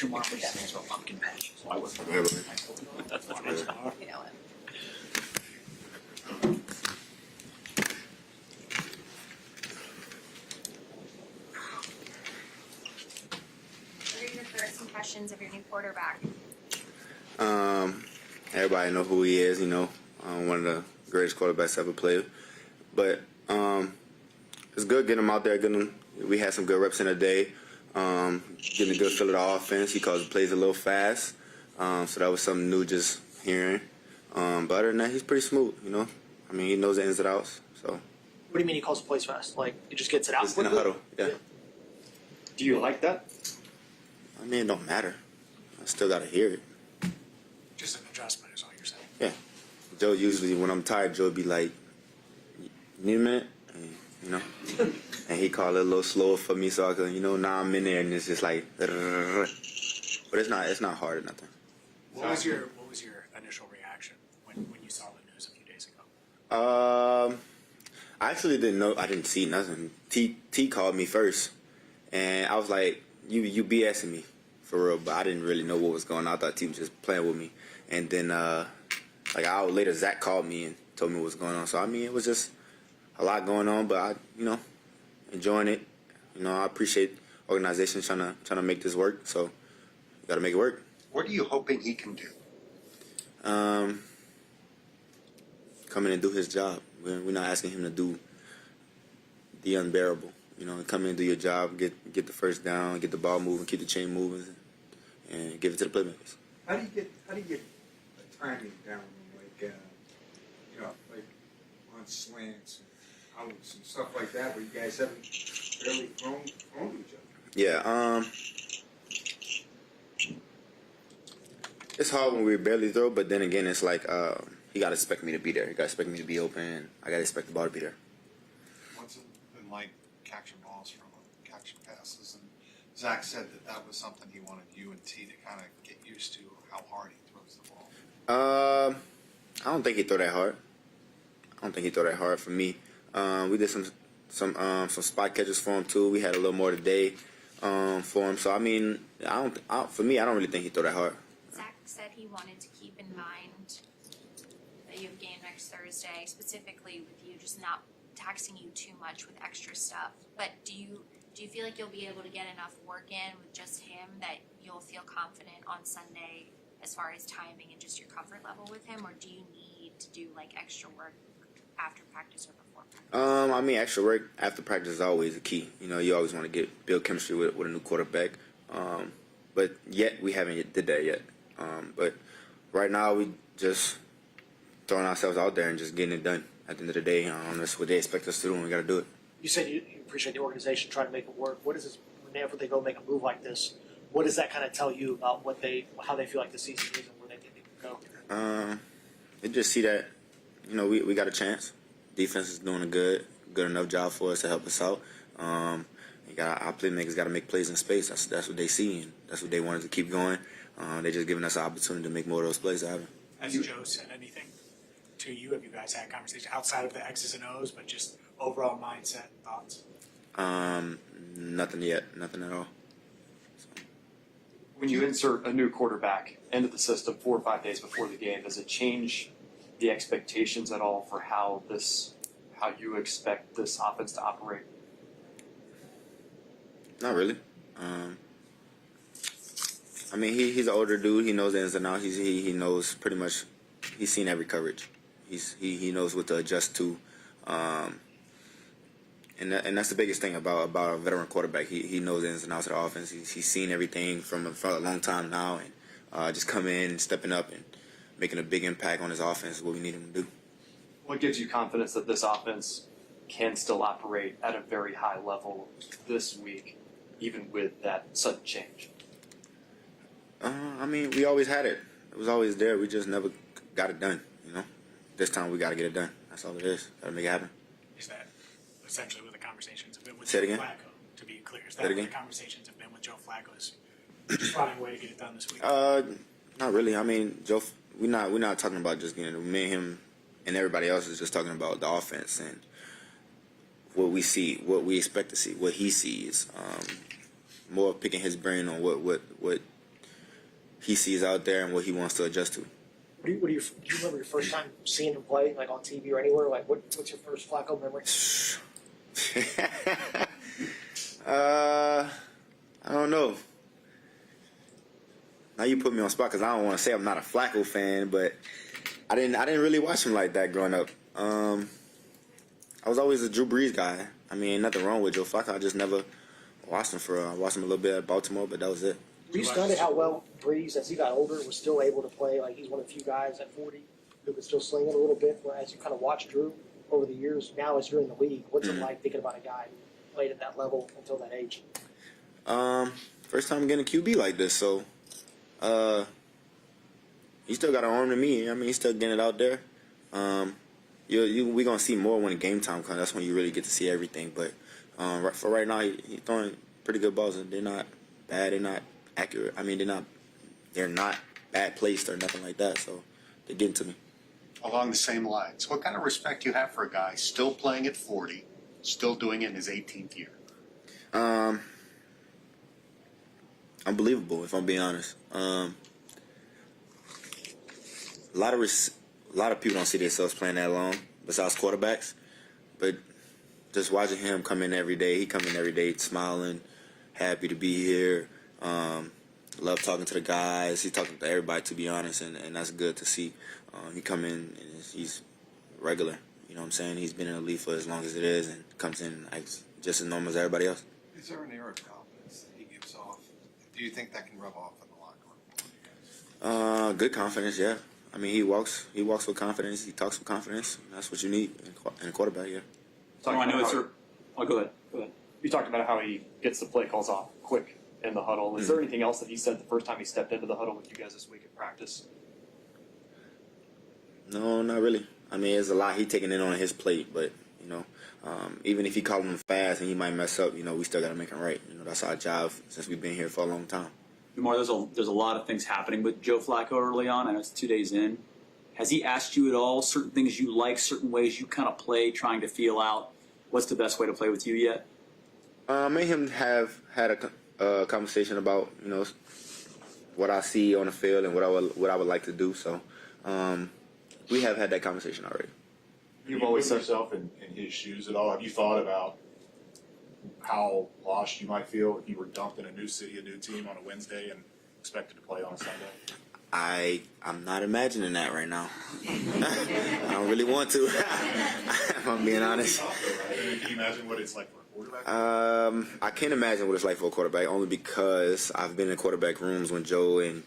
tomorrow we have is a pumpkin patch. So I wasn't. Yeah, buddy. You know what? What are your first impressions of your new quarterback? Everybody know who he is, one of the greatest quarterbacks ever played. But it's good getting him out there. We had some good reps in a day. Getting a good feel of the offense. He calls the plays a little fast. So that was something new just hearing. But other than that, he's pretty smooth, I mean, he knows the ins and outs. So. What do you mean he calls the plays fast? Like, he just gets it out Just in a quickly? huddle, yeah. Do you like that? I mean, it don't matter. I still got to hear it. Just an adjustment is all you're saying. Yeah. Joe usually, when I'm tired, Joe would be like, "You need a minute?" And, and he call it a little slower for me, so I can, now I'm in there, and it's just like, but it's not hard or nothing. What was your initial reaction when you saw the news a few days ago? I actually didn't know. I didn't see nothing. T called me first, and I was like, "You BSing me for real?" But I didn't really know what was going on. I thought T was just playing with me. And then, like an hour later, Zach called me and told me what was going on. So I mean, it was just a lot going on, but I, enjoying it. I appreciate organizations trying to make this work. So you got to make it work. What are you hoping he can do? Come in and do his job. We're not asking him to do the unbearable. Come in and do your job, get the first down, get the ball moving, keep the chain moving, and give it to the playmakers. How do you get the timing down, like on slants and outs and stuff like that, where you guys haven't barely thrown to each other? Yeah, it's hard when we barely throw, but then again, it's like he got to expect me to be there. He got to expect me to be open, and I got to expect the ball to be there. What's it been like catching balls from catching passes? And Zach said that was something he wanted you and T to kind of get used to, how hard he throws the ball. I don't think he throw that hard for me. We did some spot catches for him too. We had a little more today for him. So I mean, for me, I don't really think he throw that hard. Zach said he wanted to keep in mind that you have a game next Thursday, specifically with you just not taxing you too much with extra stuff. But do you feel like you'll be able to get enough work in with just him that you'll feel confident on Sunday as far as timing and just your comfort level with him, or do you need to do like extra work after practice or before practice? I mean, extra work after practice is always a key. You always want to build chemistry with a new quarterback. But yet we haven't did that yet. But right now we just throwing ourselves out there and just getting it done. At the end of the day, that's what they expect us to do, and we got to do it. You said you appreciate the organization trying to make it work. What is this, whenever they go make a move like this, what does that kind of tell you about how they feel like the season is and where they think they can go? They just see that, we got a chance. Defense is doing a good enough job for us to help us out. Our playmakers got to make plays in space. That's what they see, and that's what they wanted to keep going. They're just giving us an opportunity to make more of those plays happen. Has Joe said anything to you? Have you guys had conversation outside of the X's and O's, but just overall mindset and thoughts? Nothing yet. Nothing at all. When you insert a new quarterback into the system 4 or 5 days before the game, does it change the expectations at all for how you expect this offense to operate? Not really. I mean, he's an older dude. He knows the ins and outs. He knows pretty much. He's seen every coverage. He knows what to adjust to. And that's the biggest thing about a veteran quarterback. He knows the ins and outs of the offense. He's seen everything from a long time now, and just coming in and stepping up and making a big impact on his offense is what we need him to do. What gives you confidence that this offense can still operate at a very high level this week, even with that sudden change? I mean, we always had it. It was always there. We just never got it done. This time we got to get it done. That's all it is. Got to make it happen. Is that essentially what the conversations have been with Say Joe it again? Flacco? To be clear, is Say that it what the again? conversations have been with Joe Flacco? Is just finding a way to get it done this week? Not really. I mean, Joe, we're not talking about just getting it. Me and him and everybody else is just talking about the offense and what we see, what we expect to see, what he sees. More picking his brain on what he sees out there and what he wants to adjust to. Do you remember your first time seeing him play, like on TV or anywhere? Like, what's your first Flacco memory? I don't know. Now you put me on spot because I don't want to say I'm not a Flacco fan, but I didn't really watch him like that growing up. I was always a Drew Brees guy. I mean, nothing wrong with Joe Flacco. I just never watched him I watched him a little bit at Baltimore, but that was it. Were you stunned at how well Breeze, as he got older, was still able to play? Like, he's one of the few guys at 40 who could still sling it a little bit. Whereas you kind of watch Drew over the years, now as you're in the league, what's it like thinking about a guy who played at that level until that age? First time getting a QB like this, so he still got an arm to me. I mean, he's still getting it out there. We're gonna see more when the game time comes. That's when you really get to see everything. But for right now, he's throwing pretty good balls, and they're not bad. They're not accurate. I mean, they're not bad placed or nothing like that. So they're getting to me. Along the same lines, what kind of respect do you have for a guy still playing at 40, still doing it in his 18th year? Unbelievable, if I'm being honest. A lot of people don't see themselves playing that long, besides quarterbacks. But just watching him come in every day, he come in every day smiling, happy to be here. Love talking to the guys. He's talking to everybody, to be honest, and that's good to see. He come in and he's regular. You know what I'm saying? He's been in the league for as long as it is, and comes in like just as normal as everybody else. Is there an air of confidence that he gives off? Do you think that can rub off in the locker room? Good confidence, yeah. I mean, he walks with confidence. He talks with confidence. That's what you need in a quarterback, yeah. I know it's. Oh, go ahead. Go ahead. You talked about how he gets the play calls off quick in the huddle. Is there anything else that he said the first time he stepped into the huddle with you guys this week at practice? No, not really. I mean, there's a lot he taking in on his plate, but even if he calling him fast and he might mess up, we still got to make him right. That's our job since we've been here for a long time. Demar, there's a lot of things happening with Joe Flacco early on. I know it's 2 days in. Has he asked you at all certain things you like, certain ways you kind of play, trying to feel out what's the best way to play with you yet? Me and him have had a conversation about what I see on the field and what I would like to do. So we have had that conversation already. You've always put yourself in his shoes at all. Have you thought about how lost you might feel if you were dumped in a new city, a new team on a Wednesday and expected to play on a Sunday? I'm not imagining that right now. I don't really want to. If I'm being honest. Can you imagine what it's like for a quarterback? I can't imagine what it's like for a quarterback, only because I've been in quarterback rooms when Joe and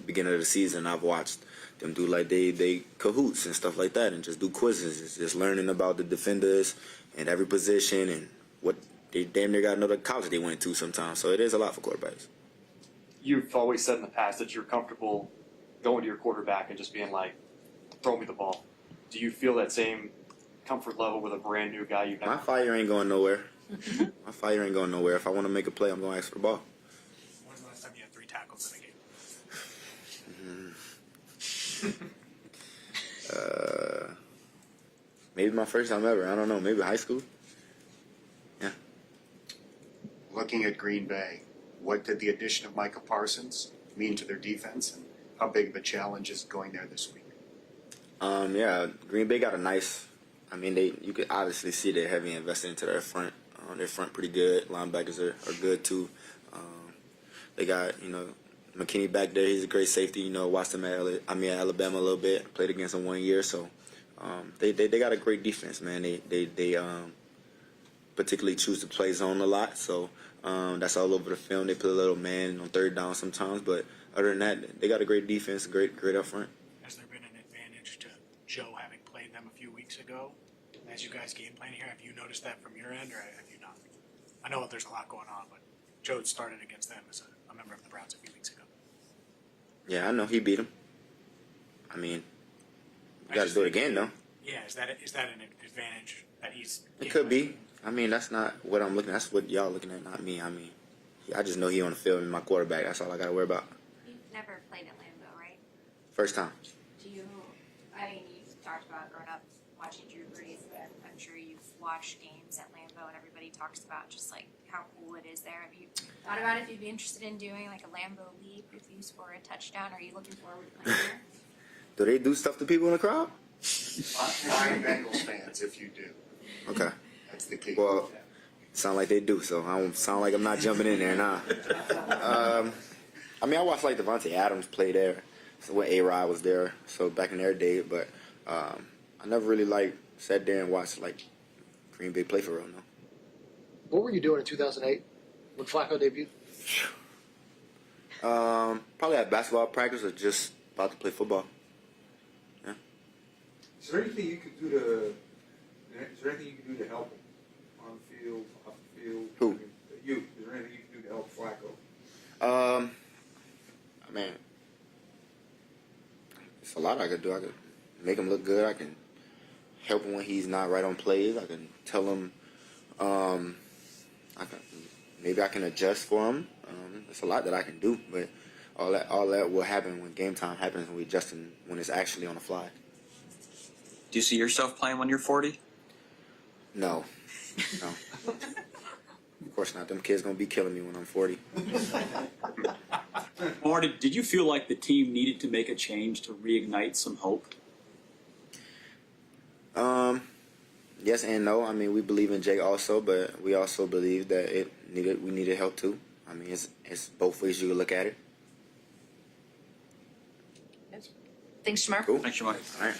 beginning of the season I've watched them do like they cahoots and stuff like that and just do quizzes. It's just learning about the defenders and every position and what they damn near got another college they went to sometimes. So it is a lot for quarterbacks. You've always said in the past that you're comfortable going to your quarterback and just being like, throw me the ball. Do you feel that same comfort level with a brand new guy you've never? My fire ain't going nowhere. My fire ain't going nowhere. If I want to make a play, I'm going to ask for the ball. When's the last time you had 3 tackles in a game? Maybe my first time ever. I don't know. Maybe high school. Yeah. Looking at Green Bay, what did the addition of Micah Parsons mean to their defense, and how big of a challenge is going there this week? Yeah, Green Bay got a nice. I mean, you could obviously see they're heavy invested into their front. Their front pretty good. Linebackers are good too. They got McKinney back there. He's a great safety. Watched him at Alabama a little bit. Played against him 1 year. So they got a great defense, man. They particularly choose to play zone a lot. So that's all over the film. They put a little man on third down sometimes, but other than that, they got a great defense, great up front. Has there been an advantage to Joe having played them a few weeks ago? As you guys game plan here, have you noticed that from your end, or have you not? I know there's a lot going on, but Joe started against them as a member of the Browns a few weeks ago. Yeah, I know he beat him. I mean, you got to do it again, though. Yeah, is that an advantage that he's? It could be. I mean, that's not what I'm looking at. That's what y'all looking at, not me. I mean, I just know he on the field and my quarterback. That's all I got to worry about. You've never played at Lambeau, right? First time. I mean, you've talked about growing up watching Drew Brees, but I'm sure you've watch games at Lambeau and everybody talks about just like how cool it is there. Have you thought about if you'd be interested in doing like a Lambeau leap if you score a touchdown? Are you looking forward to playing there? Do they do stuff to people in the crowd? Fine Bengals fans, if you do. Okay. That's the key. Well, sound like they do, so I don't sound like I'm not jumping in there now. I mean, I watched like Devontae Adams play there, so when A-Rod was there, so back in their day, but I never really like sat there and watched like Green Bay play for real, no. What were you doing in 2008 when Flacco debuted? Probably at basketball practice or just about to play football. Is there anything you could do to? Is there anything you can do to help him on the field, off the field? Who? I mean, you. Is there anything you can do to help Flacco? Man, it's a lot I could do. I could make him look good. I can help him when he's not right on plays. I can tell him. Maybe I can adjust for him. There's a lot that I can do, but all that will happen when game time happens and we adjusting when it's actually on the fly. Do you see yourself playing when you're 40? No. Of course not. Them kids gonna be killing me when I'm 40. Or did you feel like the team needed to make a change to reignite some hope? Yes and no. I mean, we believe in Jay also, but we also believe that we needed help too. I mean, it's both ways you can look at it. Thanks, Shamar. Cool. Thanks, Shamar. All right.